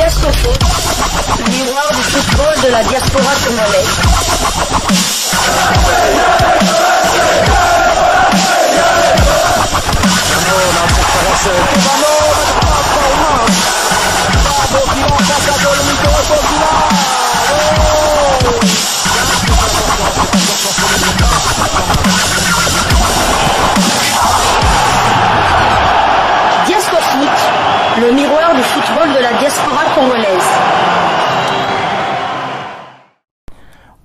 Diascofoot, miroir du football de la diaspora congolaise. Diascofoot, le miroir du football de la diaspora congolaise.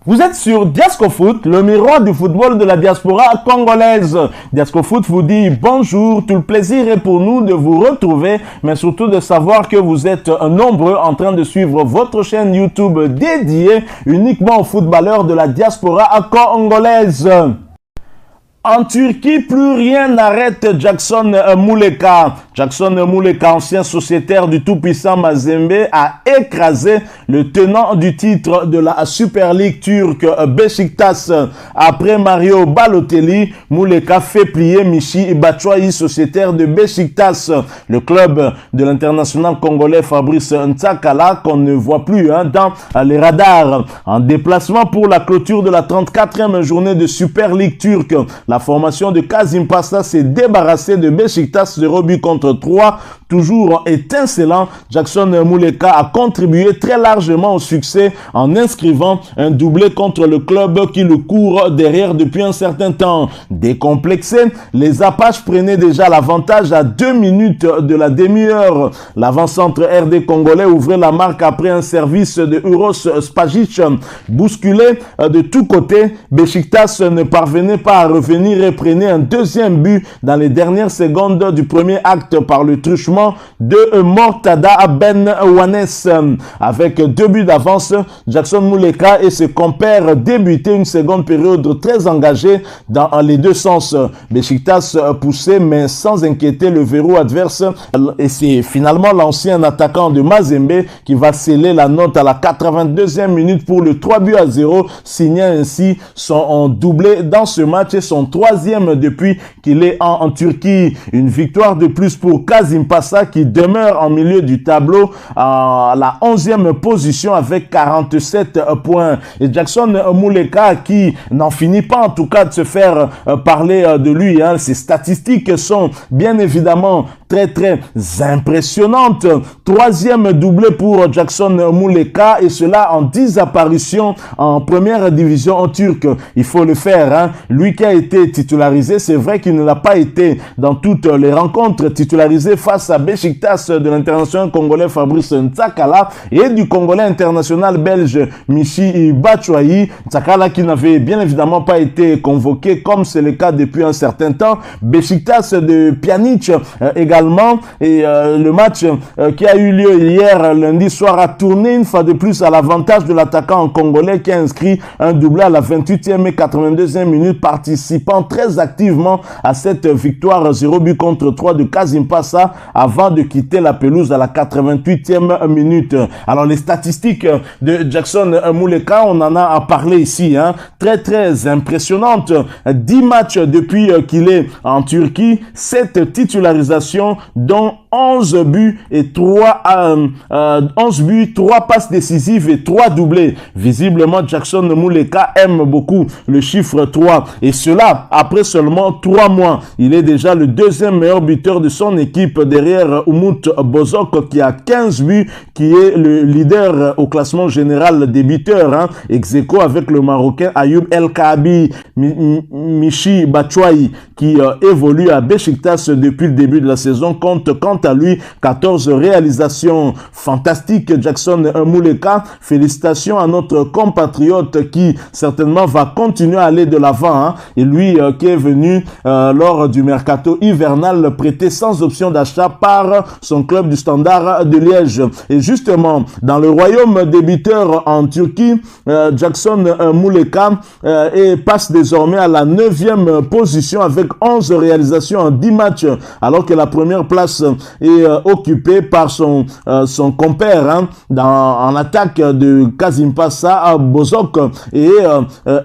Vous êtes sur Diascofoot, le miroir du football de la diaspora congolaise. Diascofoot vous dit bonjour, tout le plaisir est pour nous de vous retrouver, mais surtout de savoir que vous êtes nombreux en train de suivre votre chaîne YouTube dédiée uniquement aux footballeurs de la diaspora congolaise. En Turquie, plus rien n'arrête Jackson Muleka. Jackson Muleka, ancien sociétaire du tout-puissant Mazembe, a écrasé le tenant du titre de la Super League turque Beşiktaş. Après Mario Balotelli, Muleka fait plier Michy Batshuayi, sociétaire de Beşiktaş. Le club de l'international congolais Fabrice Ntsakala, qu'on ne voit plus dans les radars. En déplacement pour la clôture de la 34e journée de Super League turque, la formation de Kazim Pasta s'est débarrassée de Beşiktaş 0-3. Toujours étincelant, Jackson Muleka a contribué très largement au succès en inscrivant un doublé contre le club qui le court derrière depuis un certain temps. Décomplexés, les Apaches prenaient déjà l'avantage à 2 minutes de la demi-heure. L'avant-centre RD congolais ouvrait la marque après un service de Uros Spajic. Bousculé de tous côtés, Beşiktaş ne parvenait pas à revenir et prenait un deuxième but dans les dernières secondes du premier acte par le truchement de Mortada Ben Wanes. Avec 2 buts d'avance, Jackson Muleka et ses compères débutaient une seconde période très engagée dans les deux sens. Beşiktaş poussait mais sans inquiéter le verrou adverse, et c'est finalement l'ancien attaquant de Mazembe qui va sceller la note à la 82e minute pour le 3-0, signant ainsi son doublé dans ce match et son 3e depuis qu'il est en Turquie. Une victoire de plus pour Kazim Passa qui demeure en milieu du tableau à la 11e position avec 47 points. Et Jackson Muleka qui n'en finit pas en tout cas de se faire parler de lui. Ses statistiques sont bien évidemment très impressionnantes. 3e doublé pour Jackson Muleka et cela en 10 apparitions en première division en turc. Il faut le faire. Lui qui a été titularisé, c'est vrai qu'il ne l'a pas été dans toutes les rencontres, titularisé face à Beşiktaş de l'international congolais Fabrice Ntsakala et du congolais international belge Michy Batshuayi. Ntsakala qui n'avait bien évidemment pas été convoqué comme c'est le cas depuis un certain temps. Beşiktaş de Pjanic également, et le match qui a eu lieu hier lundi soir a tourné une fois de plus à l'avantage de l'attaquant congolais qui a inscrit un doublé à la 28e et 82e minute, participant très activement à cette victoire 0-3 de Kazim Passa avant de quitter la pelouse à la 88e minute. Alors les statistiques de Jackson Muleka, on en a parlé ici, très impressionnantes. 10 matchs depuis qu'il est en Turquie, 7 titularisations dont 11 buts et 3 passes décisives et 3 doublés. Visiblement, Jackson Muleka aime beaucoup le chiffre 3 et cela après seulement 3 mois. Il est déjà le 2e meilleur buteur de son équipe derrière Umut Bozok qui a 15 buts, qui est le leader au classement général des buteurs, ex aequo avec le Marocain Ayoub El Kaabi. Michy Batshuayi qui évolue à Beşiktaş depuis le début de la saison compte quant à lui 14 réalisations fantastiques. Jackson Muleka, félicitations à notre compatriote qui certainement va continuer à aller de l'avant, et lui qui est venu lors du mercato hivernal prêté sans option d'achat par son club du Standard de Liège. Et justement, dans le royaume des buteurs en Turquie, Jackson Muleka passe désormais à la 9e position avec 11 réalisations en 10 matchs, alors que la première place est occupé par son compère en attaque de Kasimpasa Bozok et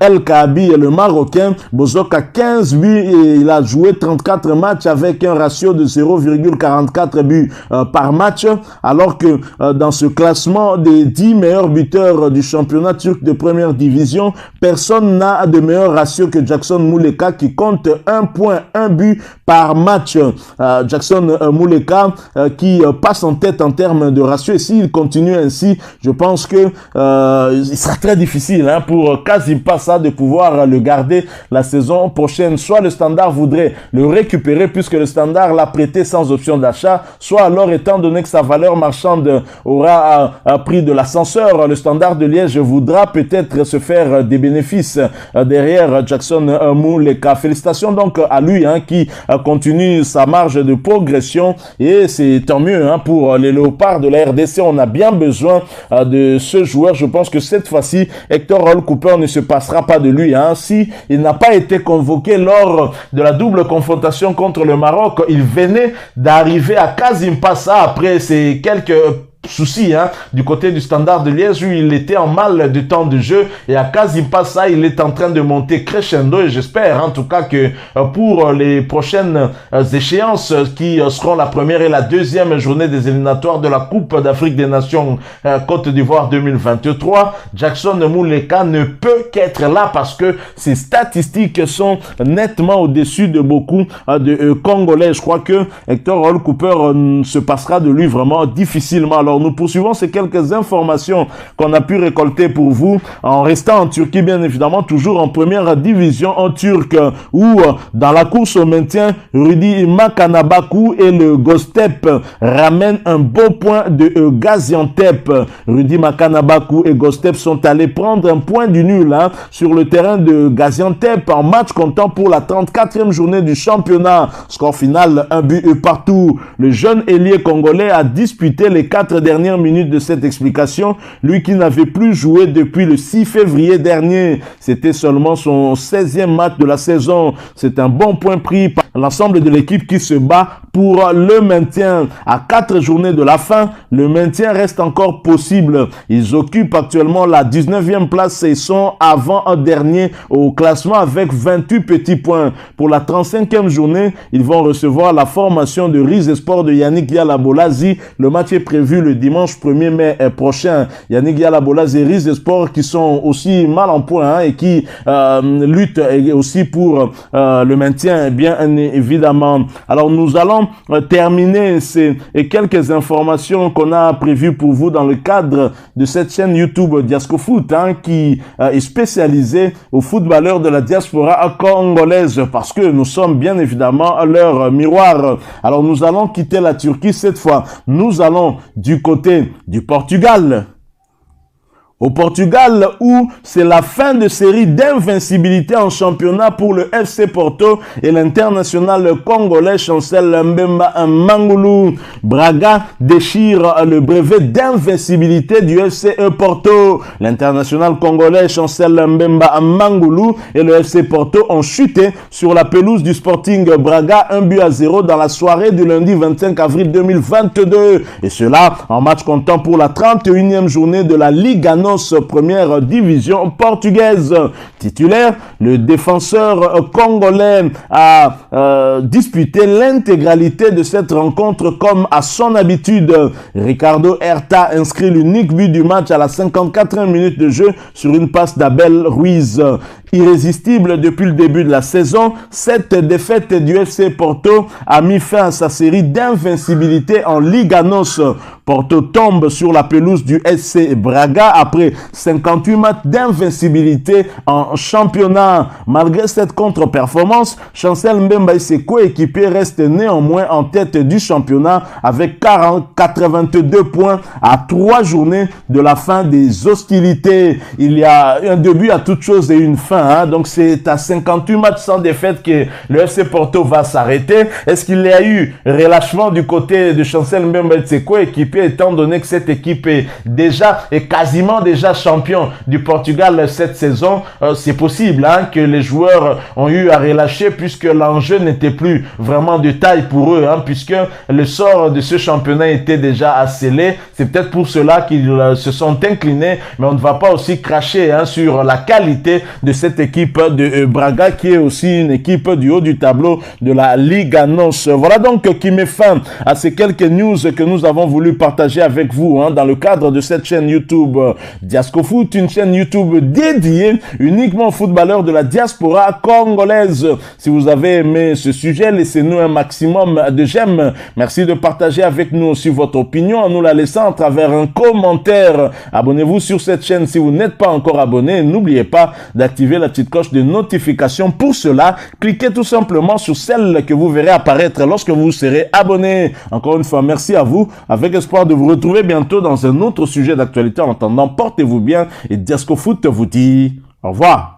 El Kaabi, le Marocain. Bozok a 15 buts et il a joué 34 matchs avec un ratio de 0,44 buts par match, alors que dans ce classement des 10 meilleurs buteurs du championnat turc de première division, personne n'a de meilleur ratio que Jackson Muleka qui compte 1 point, 1 but par match. Jackson Muleka qui passe en tête en termes de ratio, et s'il continue ainsi, je pense que il sera très difficile pour Kasimpasa de pouvoir le garder la saison prochaine. Soit le Standard voudrait le récupérer puisque le Standard l'a prêté sans option d'achat, soit alors, étant donné que sa valeur marchande aura pris de l'ascenseur, le Standard de Liège voudra peut-être se faire des bénéfices derrière Jackson Muleka. Félicitations donc à lui qui continue sa marge de progression, et c'est tant mieux pour les Léopards de la RDC. On a bien besoin de ce joueur. Je pense que cette fois-ci, Hector Roll Cooper ne se passera pas de lui. Si il n'a pas été convoqué lors de la double confrontation contre le Maroc, il venait d'arriver à Kasimpasa après ces quelques souci du côté du Standard de Liège où il était en mal de temps de jeu, et à Kasimpasa il est en train de monter crescendo, et j'espère en tout cas que pour les prochaines échéances qui seront la première et la deuxième journée des éliminatoires de la Coupe d'Afrique des Nations Côte d'Ivoire 2023, Jackson Muleka ne peut qu'être là parce que ses statistiques sont nettement au-dessus de beaucoup de Congolais. Je crois que Hector Roll Cooper se passera de lui vraiment difficilement. Alors nous poursuivons ces quelques informations qu'on a pu récolter pour vous en restant en Turquie, bien évidemment, toujours en première division en turc, où dans la course au maintien, Rudi Makanabaku et le Gostep ramènent un beau point de Gaziantep. Rudi Makanabaku et Gostep sont allés prendre un point du nul sur le terrain de Gaziantep en match comptant pour la 34e journée du championnat. Score final, 1 but partout. Le jeune ailier congolais a disputé les 4 dernières minutes de cette explication, lui qui n'avait plus joué depuis le 6 février dernier. C'était seulement son 16e match de la saison. C'est un bon point pris par l'ensemble de l'équipe qui se bat pour le maintien. À 4 journées de la fin, le maintien reste encore possible. Ils occupent actuellement la 19e place et sont avant-dernier au classement avec 28 petits points. Pour la 35e journée, ils vont recevoir la formation de Rize Sport de Yannick Yalabolazi. Le match est prévu le dimanche 1er mai prochain. Yannick Yalabolazi et Rize Sport qui sont aussi mal en point et qui luttent aussi pour le maintien, bien évidemment. Alors nous allons terminer ces quelques informations qu'on a prévues pour vous dans le cadre de cette chaîne YouTube Diasco Foot qui est spécialisée aux footballeurs de la diaspora congolaise, parce que nous sommes bien évidemment leur miroir. Alors nous allons quitter la Turquie cette fois. Nous allons du côté du Portugal. Au Portugal, où c'est la fin de série d'invincibilité en championnat pour le FC Porto et l'international congolais Chancel Mbemba Mangulu. Braga déchire le brevet d'invincibilité du FC Porto. L'international congolais Chancel Mbemba Mangulu et le FC Porto ont chuté sur la pelouse du Sporting Braga 1-0 dans la soirée du lundi 25 avril 2022. Et cela en match comptant pour la 31e journée de la Liga première division portugaise. Titulaire, le défenseur congolais a disputé l'intégralité de cette rencontre comme à son habitude. Ricardo Herta inscrit l'unique but du match à la 54e minute de jeu sur une passe d'Abel Ruiz. Irrésistible depuis le début de la saison, cette défaite du FC Porto a mis fin à sa série d'invincibilité en Liga NOS. Porto tombe sur la pelouse du SC Braga après 58 matchs d'invincibilité en championnat. Malgré cette contre-performance, Chancel Mbemba et ses coéquipiers restent néanmoins en tête du championnat avec 82 points à 3 journées de la fin des hostilités. Il y a un début à toute chose et une fin Hein? Donc c'est à 58 matchs sans défaite que le FC Porto va s'arrêter. Est-ce qu'il y a eu relâchement du côté de Chancel Mbemba Tseko équipé, étant donné que cette équipe est quasiment déjà champion du Portugal cette saison? C'est possible hein, que les joueurs ont eu à relâcher puisque l'enjeu n'était plus vraiment de taille pour eux, hein, puisque le sort de ce championnat était déjà scellé. C'est peut-être pour cela qu'ils se sont inclinés, mais on ne va pas aussi cracher hein, sur la qualité de cette équipe de Braga, qui est aussi une équipe du haut du tableau de la Liga NOS. Voilà donc qui met fin à ces quelques news que nous avons voulu partager avec vous hein, dans le cadre de cette chaîne YouTube Diasco Foot, une chaîne YouTube dédiée uniquement aux footballeurs de la diaspora congolaise. Si vous avez aimé ce sujet, laissez-nous un maximum de j'aime. Merci de partager avec nous aussi votre opinion en nous la laissant à travers un commentaire. Abonnez-vous sur cette chaîne si vous n'êtes pas encore abonné. N'oubliez pas d'activer la petite cloche de notification. Pour cela, cliquez tout simplement sur celle que vous verrez apparaître lorsque vous serez abonné. Encore une fois, merci à vous, avec espoir de vous retrouver bientôt dans un autre sujet d'actualité. En attendant, portez-vous bien et Diasco Foot vous dit au revoir.